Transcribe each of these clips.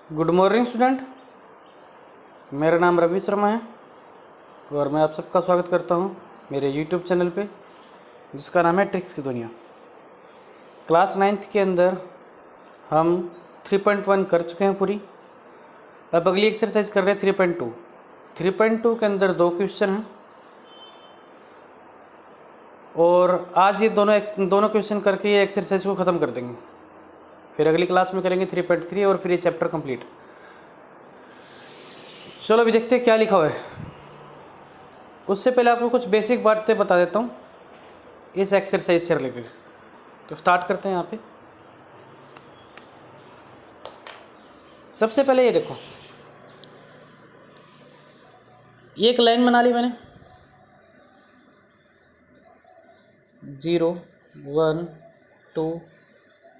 Good morning student, मेरा नाम रवि शर्मा है और मैं आप सबका स्वागत करता हूं मेरे यूट्यूब चैनल पे जिसका नाम है ट्रिक्स की दुनिया। क्लास 9th के अंदर हम 3.1 कर चुके हैं पूरी। अब अगली एक्सरसाइज कर रहे हैं 3.2। 3.2 के अंदर 2 क्वेश्चन हैं और आज ये दोनों क्वेश्चन करके ये एक्सरसाइज को ख़त्म कर देंगे। फिर अगली क्लास में करेंगे 3.3 और फिर ये चैप्टर कंप्लीट। चलो अभी देखते हैं क्या लिखा हुआ है। उससे पहले आपको कुछ बेसिक बातें बता देता हूँ इस एक्सरसाइज से रिलेटेड। तो स्टार्ट करते हैं यहाँ पे। सबसे पहले ये देखो, ये एक लाइन बना ली मैंने, 0 1 2,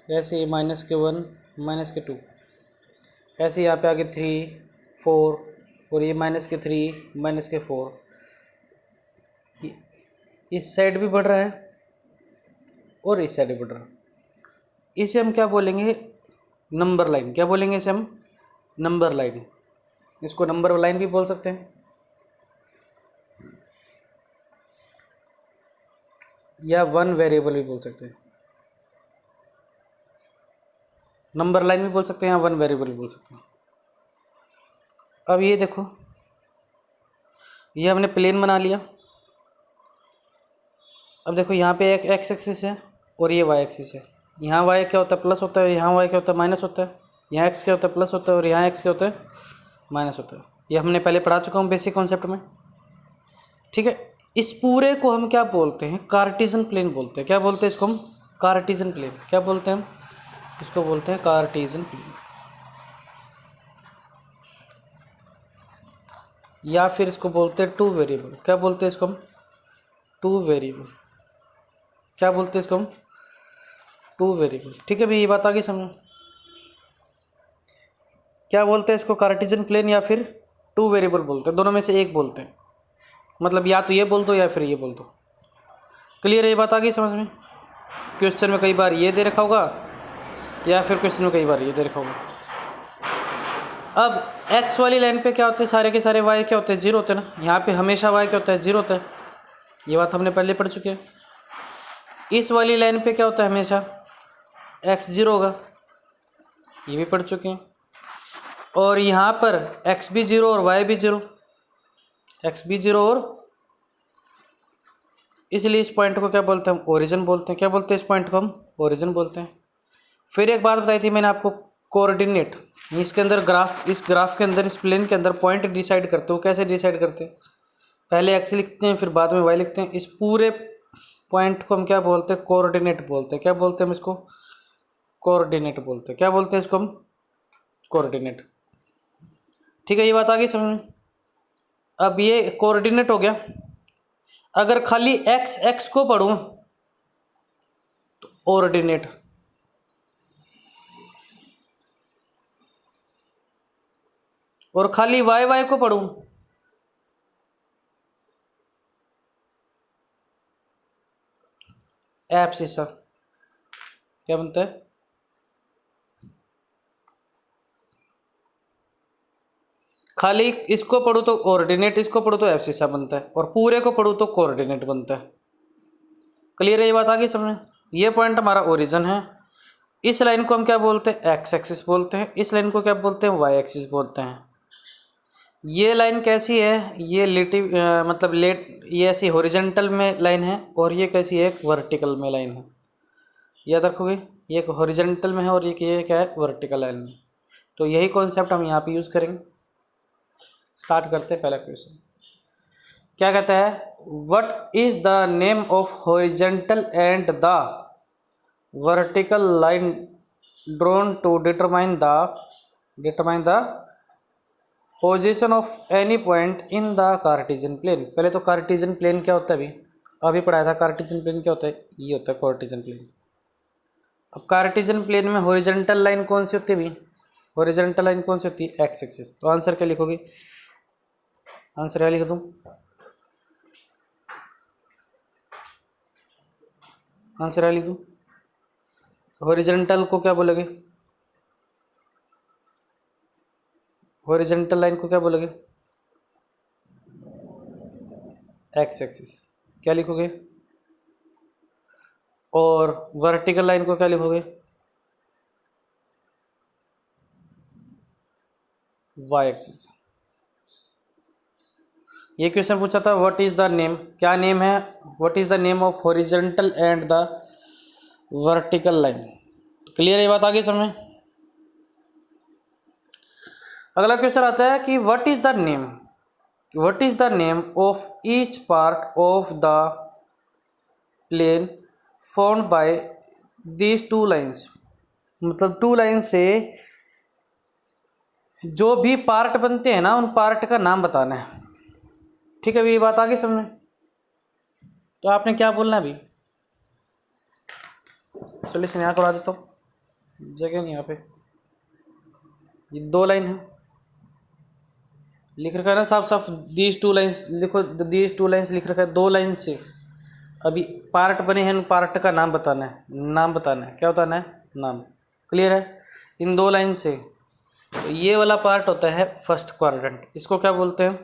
ऐसे माइनस के 1 माइनस के 2, ऐसे यहाँ पे आगे 3 4 और ये माइनस के 3 माइनस के 4। इस साइड भी बढ़ रहा है और इस साइड भी बढ़ रहा है। इसे हम क्या बोलेंगे? Number line. क्या बोलेंगे इसे हम? Number line. इसको नंबर लाइन भी बोल सकते हैं या वन वेरिएबल भी बोल सकते हैं। नंबर लाइन भी बोल सकते हैं या वन वेरिएबल भी बोल सकते हैं। अब ये देखो, ये हमने प्लेन बना लिया। अब देखो यहाँ पे एक एक्स एक्सिस है और ये वाई एक्सिस है। यहाँ वाई क्या होता है? प्लस होता है। यहाँ वाई क्या होता है? माइनस होता है। यहाँ एक्स क्या होता है? प्लस होता है और यहाँ एक्स क्या होता है? माइनस होता है। ये हमने पहले पढ़ा चुका हूँ बेसिक कॉन्सेप्ट में, ठीक है। इस पूरे को हम क्या बोलते हैं? कार्टेशियन प्लेन बोलते हैं। क्या बोलते हैं इसको हम? Cartesian plane. क्या बोलते हैं हम? इसको बोलते हैं कार्टेशियन प्लेन, या फिर इसको बोलते हैं टू वेरिएबल। क्या बोलते हैं इसको हम? Two variable. क्या बोलते हैं इसको हम? Two variable. ठीक है भाई, ये बात आ गई समझ? क्या बोलते हैं इसको? कार्टेशियन प्लेन या फिर टू वेरिएबल बोलते हैं। दोनों में से एक बोलते हैं, मतलब या तो ये बोल दो या फिर ये बोल दो। क्लियर है? ये बात आ गई समझ में? क्वेश्चन में कई बार ये दे रखा होगा या फिर क्वेश्चन में कई बार ये दे रखा होगा। अब एक्स वाली लाइन पे क्या होते हैं? सारे के सारे वाई क्या होते हैं? 0 होते हैं ना। यहाँ पे हमेशा वाई क्या होता है? 0 होता है। ये बात हमने पहले पढ़ चुके हैं। इस वाली लाइन पे क्या होता है? हमेशा एक्स 0 होगा। ये भी पढ़ चुके हैं। और यहाँ पर एक्स भी 0 और वाई भी 0, एक्स भी 0 और, इसलिए इस पॉइंट को क्या बोलते हैं? हम ओरिजिन बोलते हैं। क्या बोलते हैं इस पॉइंट को? हम ओरिजिन बोलते हैं। फिर एक बात बताई थी मैंने आपको, कोऑर्डिनेट। इसके अंदर ग्राफ, इस ग्राफ के अंदर, इस प्लेन के अंदर पॉइंट डिसाइड करते हो। कैसे डिसाइड करते हैं? पहले एक्स लिखते हैं फिर बाद में वाई लिखते हैं। इस पूरे पॉइंट को हम क्या बोलते हैं? कोऑर्डिनेट बोलते हैं। क्या बोलते हैं हम इसको? कोऑर्डिनेट बोलते हैं। क्या बोलते हैं इसको हम? कोऑर्डिनेट। ठीक है, ये बात आ गई समझ में? अब ये कोऑर्डिनेट हो गया। अगर खाली एक्स एक्स को पढ़ूं तो ऑर्डिनेट, और खाली वाई वाई को पढ़ूं एब्सिसा। क्या बनता है? खाली इसको पढ़ूं तो ऑर्डिनेट, इसको पढ़ूं तो एब्सिसा बनता है, और पूरे को पढ़ूं तो कोऑर्डिनेट बनता है। क्लियर है? ये बात आ गई समझ में? ये पॉइंट हमारा ओरिजिन है। इस लाइन को हम क्या बोलते हैं? एक्स एक्सिस बोलते हैं। इस लाइन को क्या बोलते हैं? वाई एक्सिस बोलते हैं। ये लाइन कैसी है? ये मतलब ये ऐसी हॉरिजॉन्टल में लाइन है, और ये कैसी है? वर्टिकल में लाइन है। याद रखोगे, ये एक हॉरिजॉन्टल में है और ये क्या है? वर्टिकल लाइन में। तो यही कॉन्सेप्ट हम यहाँ पे यूज़ करेंगे। स्टार्ट करते हैं पहला क्वेश्चन। क्या कहता है? What is the name of horizontal and the vertical line drawn to determine the position of any point in the Cartesian plane. पहले तो कार्टेशियन प्लेन क्या होता है? अभी पढ़ाया था कार्टेशियन प्लेन क्या होता है। ये होता है कार्टेशियन प्लेन। अब कार्टेशियन प्लेन में हॉरिजॉन्टल लाइन कौन सी होती है? हॉरिजॉन्टल लाइन कौन सी होती है? X axis. तो आंसर क्या लिखोगे? आंसर क्या लिख दूँ? आंसर क्या लिख दूँ? हॉरिजॉन्टल को क्या बोलोगे? हॉरिजॉन्टल लाइन को क्या बोलोगे? X axis. क्या लिखोगे? और वर्टिकल लाइन को क्या लिखोगे? Y axis. ये क्वेश्चन पूछा था व्हाट इज द नेम, क्या नेम है, what is the name of horizontal and the vertical line. Clear ये बात आगे समझ। अगला क्वेश्चन आता है कि what is the name, what is the name of each part of the plane formed by these two lines. मतलब two line से जो भी पार्ट बनते हैं ना, उन पार्ट का नाम बताना है। ठीक है, अभी ये बात आगे समझ। तो आपने क्या बोलना है अभी? सोल्यूशन यहाँ करा देता हूँ, जगह नहीं यहाँ पे। ये दो लाइन है, लिख रखा है ना साफ साफ, दीज टू लाइन्स लिखो, दीज टू लाइन्स लिख रखा है, दो लाइन से अभी पार्ट बने हैं, उन पार्ट का नाम बताना है, नाम बताना है। क्या बताना है? नाम। क्लियर है? इन दो लाइन से तो ये वाला पार्ट होता है फर्स्ट क्वाड्रेंट, इसको क्या बोलते हैं?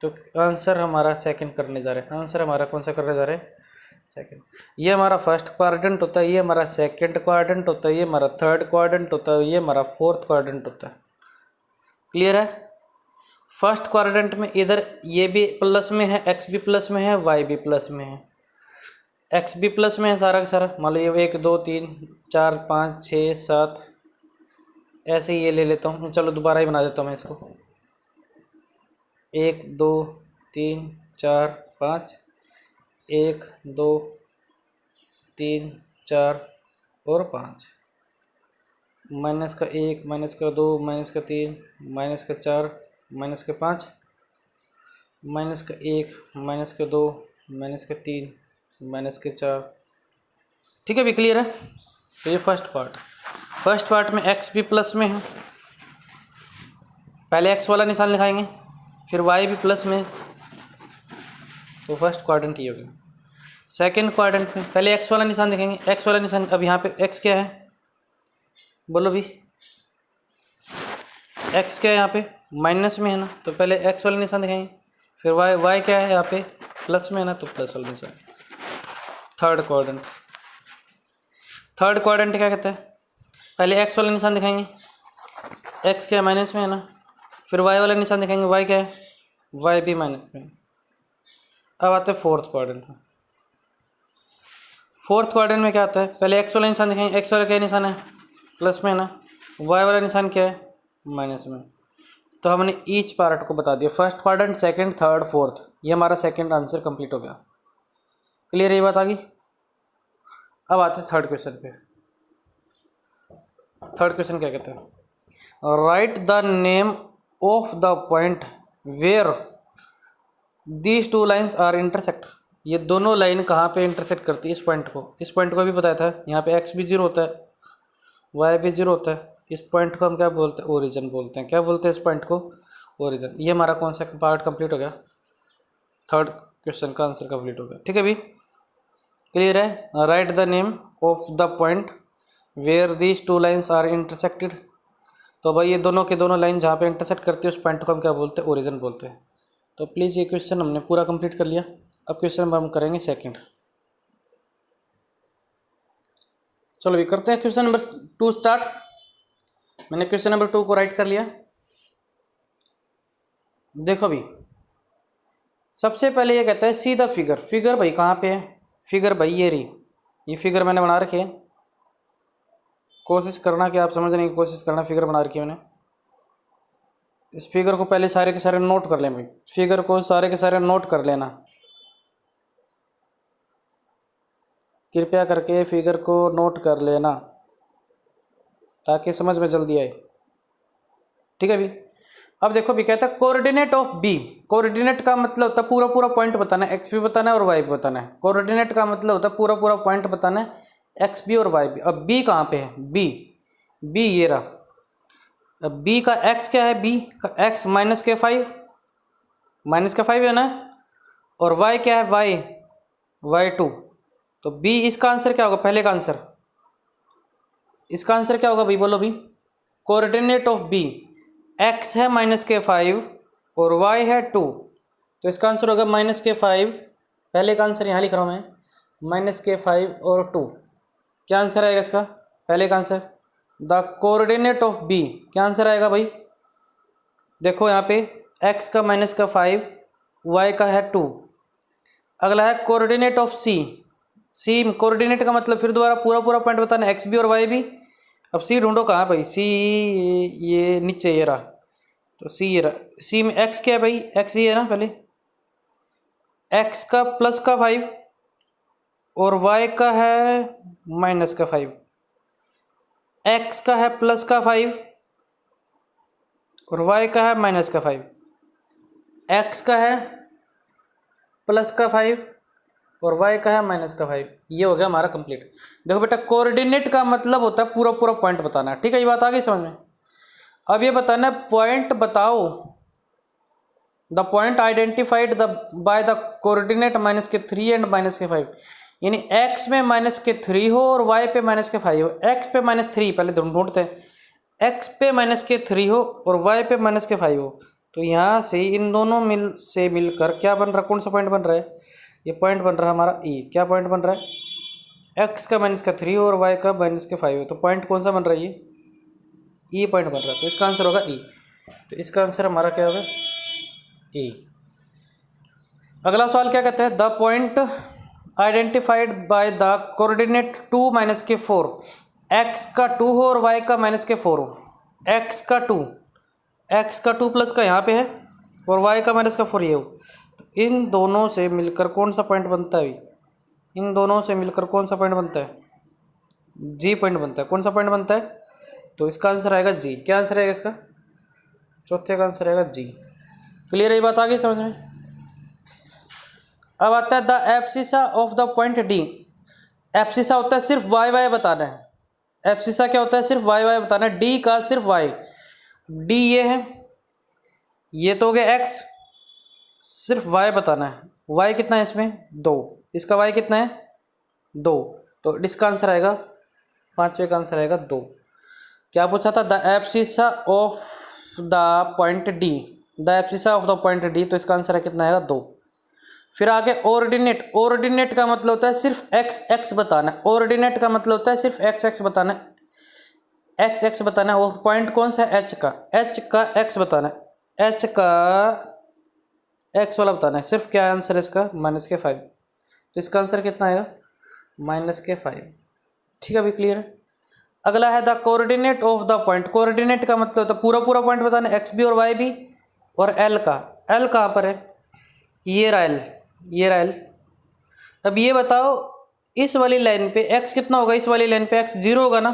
तो आंसर हमारा सेकंड करने जा रहे हैं। आंसर हमारा कौन सा करने जा रहे हैं? सेकंड। ये हमारा फर्स्ट क्वाड्रेंट होता है, ये हमारा सेकंड क्वाड्रेंट होता है, ये हमारा थर्ड क्वाड्रेंट होता है, ये हमारा फोर्थ क्वाड्रेंट होता है। क्लियर है? फर्स्ट क्वाड्रेंट में इधर ये भी प्लस में है, एक्स भी प्लस में है, वाई भी प्लस में है। एक्स भी प्लस में है सारा का सारा, मान लो ये 1 2 3 4 5 6 7, ऐसे ही ये ले लेता हूँ। चलो दोबारा ही बना देता हूँ मैं इसको। 1 2 3 4 5, 1 2 3 4 और 5, माइनस का 1 माइनस का 2 माइनस का 3 माइनस का 4 माइनस का 5 माइनस का 1 माइनस का 2 माइनस का 3 माइनस के 4। ठीक है, भी क्लियर है? तो ये फर्स्ट पार्ट में एक्स भी प्लस में है, पहले एक्स वाला निशान लिखाएंगे, फिर वाई भी प्लस में, तो फर्स्ट क्वाड्रेंट ये हो गया। सेकेंड क्वाड्रेंट में पहले एक्स वाला निशान दिखाएंगे, एक्स वाला निशान, अब यहाँ पे एक्स क्या है बोलो भी? एक्स क्या है यहाँ पे? माइनस में है ना, तो पहले एक्स वाला निशान दिखाएंगे, फिर वाई क्या है यहाँ पे? प्लस में है ना, तो प्लस वाला निशान। थर्ड क्वाड्रेंट क्या कहता है? पहले एक्स वाला निशान दिखाएंगे, एक्स क्या है? माइनस में है ना, फिर वाई वाला निशान दिखाएंगे, वाई क्या है? वाई भी माइनस में। अब आते हैं फोर्थ क्वाड्रेंट में। फोर्थ क्वाड्रेंट में क्या आता है? पहले एक्स वाला निशान दिखाएंगे, एक्स वाला क्या निशान है? प्लस में है ना, वाई वाला निशान क्या है? माइनस में। तो हमने ईच पार्ट को बता दिया, first quadrant, second, third, fourth. ये हमारा सेकंड आंसर कंप्लीट हो गया। क्लियर है ये बात आ गई? अब आते हैं थर्ड क्वेश्चन पे। थर्ड क्वेश्चन क्या कहते हैं? Write the name of the point where these two lines are intersect. ये दोनों लाइन कहाँ पे इंटरसेक्ट करती है? इस पॉइंट को भी बताया था। यहाँ पे एक्स भी 0 होता है, वाई भी 0 होता है। इस पॉइंट को हम क्या बोलते हैं? ओरिजिन बोलते हैं। क्या बोलते हैं इस पॉइंट को? ओरिजिन। ये हमारा कौन सा पार्ट कंप्लीट हो गया? थर्ड क्वेश्चन का आंसर कंप्लीट हो गया। ठीक है भी क्लियर है? Write the name of the point where these two lines are intersected. तो भाई ये दोनों के दोनों लाइन जहाँ पे इंटरसेक्ट करती है उस पॉइंट को हम क्या बोलते हैं? ओरिजिन बोलते हैं। तो प्लीज़ ये क्वेश्चन हमने पूरा कंप्लीट कर लिया। अब क्वेश्चन हम करेंगे सेकंड। चलो भी करते हैं क्वेश्चन नंबर 2 स्टार्ट। मैंने क्वेश्चन नंबर 2 को राइट कर लिया। देखो भी, सबसे पहले ये कहता है सी द फिगर। फिगर भाई कहाँ पे है? फिगर भाई ये रही, ये फिगर मैंने बना रखी है। कोशिश करना कि आप समझने की कोशिश करना, फिगर बना रखी है मैंने। इस फिगर को पहले सारे के सारे नोट कर लें भाई, फिगर को सारे के सारे नोट कर लेना कृपया करके। फिगर को नोट कर लेना ताकि समझ में जल्दी आए। ठीक है भी। अब देखो भी कहता है कोऑर्डिनेट ऑफ बी। कोऑर्डिनेट का मतलब होता है पूरा पूरा पॉइंट बताना है, एक्स भी बताना है और वाई भी बताना है। कोऑर्डिनेट का मतलब होता है पूरा पूरा पॉइंट बताना है, एक्स भी और वाई भी। अब बी कहाँ पे है? बी ये रहा। अब बी का एक्स क्या है? बी का एक्स माइनस के 5 है ना, और वाई क्या है? वाई 2। तो बी इसका आंसर क्या होगा? पहले का आंसर, इसका आंसर क्या होगा भाई? बोलो भी। कोऑर्डिनेट ऑफ बी x है -k5 और y है 2, तो इसका आंसर होगा -k5। पहले का आंसर यहाँ लिख रहा हूँ मैं, -k5 और 2। क्या आंसर आएगा इसका? पहले का answer the coordinate of b। क्या आंसर आएगा भाई? देखो यहाँ पे x का -5, y का है 2। अगला है coordinate of c। C coordinate का मतलब फिर दोबारा पूरा पूरा पॉइंट बताना, एक्स भी और वाई भी। अब सी ढूंढो कहाँ भाई? सी ये नीचे ये रहा, तो सी ये रहा। सी में एक्स क्या है भाई? एक्स ये है ना, पहले एक्स का +5 और वाई का है -5। एक्स का है +5 और वाई का है -5। एक्स का है +5 और y का है -5। ये हो गया हमारा कंप्लीट। देखो बेटा, कोऑर्डिनेट का मतलब होता है पूरा पूरा पॉइंट बताना, ठीक है? ये बात आ गई समझ में? अब ये बताना है पॉइंट बताओ, the point identified by the coordinate -3 and -5। यानी x में -3 हो और y पे -5 हो। x पे -3 पहले ढूंढते हैं, x पे -3 हो और y पे -5 हो, तो यहाँ से इन दोनों मिलकर क्या बन रहा? कौन सा पॉइंट बन रहा है? ये पॉइंट बन रहा है हमारा ई। क्या पॉइंट बन रहा है? x का -3 और y का -5 हो, तो पॉइंट कौन सा बन रहा है? ये ई पॉइंट बन रहा है, तो इसका आंसर होगा ई। तो इसका आंसर हमारा क्या होगा? ई। अगला सवाल क्या कहते हैं? The point identified by the coordinate 2 -k4। x का 2 हो और y का -k4 हो। x का 2 प्लस का यहाँ पे है और y का -4 ये हो, इन दोनों से मिलकर कौन सा पॉइंट बनता है? इन दोनों से मिलकर कौन सा पॉइंट बनता है? जी पॉइंट बनता है। कौन सा पॉइंट बनता है? तो इसका आंसर आएगा जी। क्या आंसर आएगा इसका? चौथे का आंसर आएगा जी। क्लियर है? ये बात आ गई समझ में? अब आता है the abscissa of the point D. Abscissa होता है सिर्फ वाई वाई बताना है। एब्सिसा क्या होता है? सिर्फ वाई वाई बताना है। डी का सिर्फ वाई। डी ये है, ये तो हो गया एक्स, सिर्फ y बताना है। y कितना है इसमें? 2। इसका y कितना है? 2। तो इसका आंसर आएगा, पांचवे का आंसर आएगा 2। क्या पूछा था? The abscissa of the point D. The abscissa of the point D, तो इसका आंसर है कितना आएगा? 2। फिर आगे ऑर्डिनेट। ऑर्डिनेट का मतलब होता है सिर्फ x x बताना है। ऑर्डिनेट का मतलब होता है सिर्फ x x बताना है, x x बताना है। और पॉइंट कौन सा है? h का x बताना है, h का x वाला बताना है सिर्फ। क्या आंसर है इसका? -k5। तो इसका आंसर कितना आएगा? -k5। ठीक है, अभी क्लियर है? अगला है the coordinate of the point. Coordinate का मतलब होता है पूरा पूरा पॉइंट बताना है, x भी और y भी। और l का, l कहाँ पर है? ये रहा l, ये रहा l। अब ये बताओ इस वाली लाइन पे x कितना होगा? इस वाली लाइन पे x 0 होगा ना,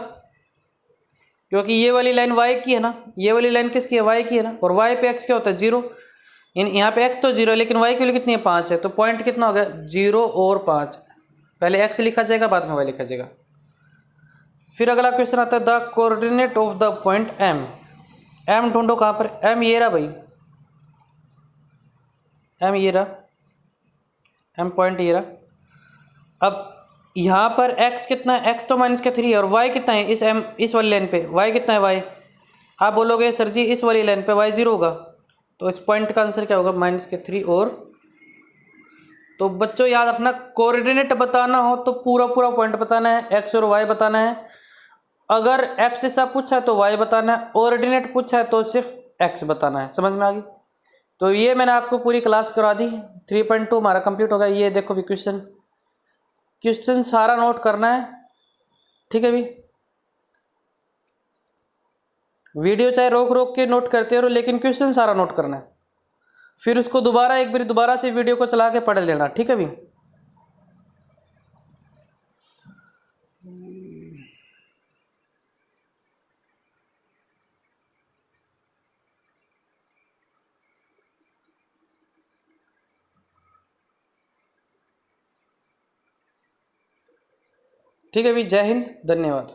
क्योंकि ये वाली लाइन y की है ना, ये वाली लाइन किसकी है? y की है ना। और y पे x क्या होता है? 0। यहाँ पे x तो 0 है, लेकिन y की वैल्यू कितनी है? 5 है। तो पॉइंट कितना हो गया? 0 और 5। पहले x लिखा जाएगा, बाद में y लिखा जाएगा। फिर अगला क्वेश्चन आता है the coordinate of the point m। m ढूंढो कहाँ पर? m ये रहा भाई, m ये रहा, m पॉइंट ये रहा। अब यहाँ पर x कितना है? x तो -3 है। और y कितना है इस वाली लाइन पे? y कितना है? y आप बोलोगे सर जी इस वाली लाइन पे y 0 होगा, तो इस पॉइंट का आंसर क्या होगा? -3 और। तो बच्चों याद रखना, कोऑर्डिनेट बताना हो तो पूरा पूरा पॉइंट बताना है, x और y बताना है। अगर एब्सिसा पूछा है तो y बताना है, ऑर्डिनेट पूछा है तो सिर्फ x बताना है। समझ में आ गई? तो ये मैंने आपको पूरी क्लास करा दी। 3.2 हमारा कंप्लीट होगा। ये देखो भी क्वेश्चन सारा नोट करना है, ठीक है भी? वीडियो चाहे रोक रोक के नोट करते रहो, लेकिन क्वेश्चन सारा नोट करना है। फिर उसको दोबारा एक बार दोबारा से वीडियो को चला के पढ़ लेना, ठीक है भी? ठीक है भी। जय हिंद, धन्यवाद।